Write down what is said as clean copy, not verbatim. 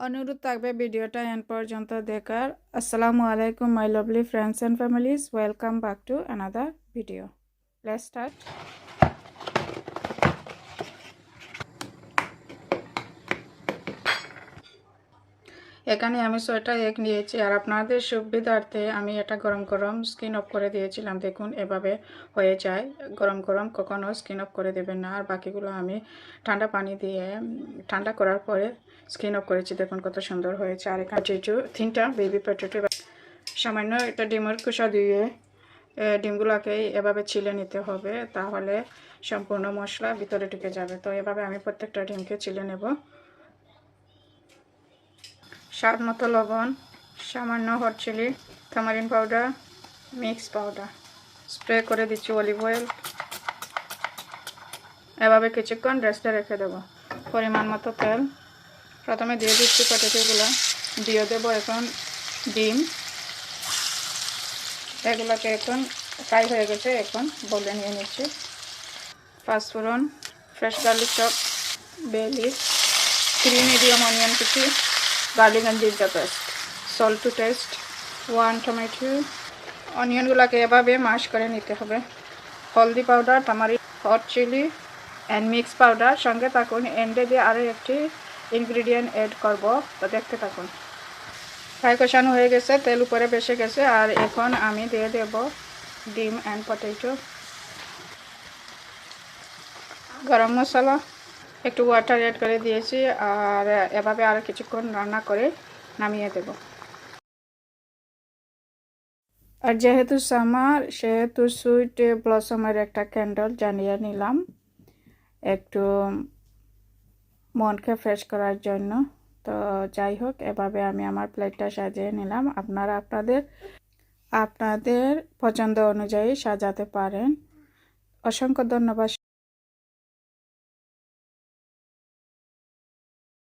অনুরোধ থাকবে ভিডিওটা এন্ড পর্যন্ত দেখার। আসসালামু আলাইকুম my lovely friends and families, welcome back to another video. Let's start. এখানে আমি 6টা এগ নিয়েছি, আর আপনাদের সুবিধার্থে আমি এটা গরম গরম স্কিন অফ করে দিয়েছিলাম। দেখুন এভাবে হয়ে যায় গরম গরম, কখনো স্কিন অফ করে দেবেন না। আর বাকিগুলো আমি ঠান্ডা পানি দিয়ে ঠান্ডা করার পরে স্কিন অফ করেছি। দেখুন কত সুন্দর হয়েছে। আর এখানে 3টা বেবি পটেটো, সামান্য একটা ডিমের খোসা দিয়ে ডিমগুলোকে এভাবে ছিলে নিতে হবে, তাহলে সম্পূর্ণ মশলা ভিতরে ঢুকে যাবে। তো এভাবে আমি প্রত্যেকটা ডিমকে ছিলে নেব। স্বাদ মতো লবণ, সামান্য hot chili, tamarind powder, mix powder, spray করে দিচ্ছি অলিভ অয়েল। এভাবে কিছুক্ষণ রেস্টে রেখে দেবো। পরিমাণ মতো তেল প্রথমে দিয়ে দিচ্ছি, পটেটোগুলো দিয়ে দেবো। এখন ডিম, এগুলোকে এখন ফ্রাই হয়ে গেছে, এখন বলে নিয়ে নিচ্ছি। Panch phoron, fresh garlic chop, bay leaf, 3 medium onion কুচি, garlic and ginger paste, salt to taste, 1 tomato. অনিয়নগুলোকে এভাবে ম্যাশ করে নিতে হবে। Haldi powder, tamarind, hot chili and mix powder. সঙ্গে থাকুন, এন্ডে দিয়ে আরও একটি ইনগ্রিডিয়েন্ট অ্যাড করব, তো দেখতে থাকুন। ফ্রাই কষানো হয়ে গেছে, তেল উপরে বেসে গেছে। আর এখন আমি দিয়ে দেব ডিম অ্যান্ড পটেটো, গরম মশলা, একটু ওয়াটার অ্যাড করে দিয়েছি। আর এভাবে আরও কিছুক্ষণ রান্না করে নামিয়ে দেব। আর যেহেতু সামার, সেহেতু সুইট ব্লসমের একটা ক্যান্ডেল জ্বালিয়ে নিলাম, একটু মনকে ফ্রেশ করার জন্য। তো যাই হোক, এভাবে আমি আমার প্লেটটা সাজিয়ে নিলাম। আপনারা আপনাদের পছন্দ অনুযায়ী সাজাতে পারেন। অসংখ্য ধন্যবাদ।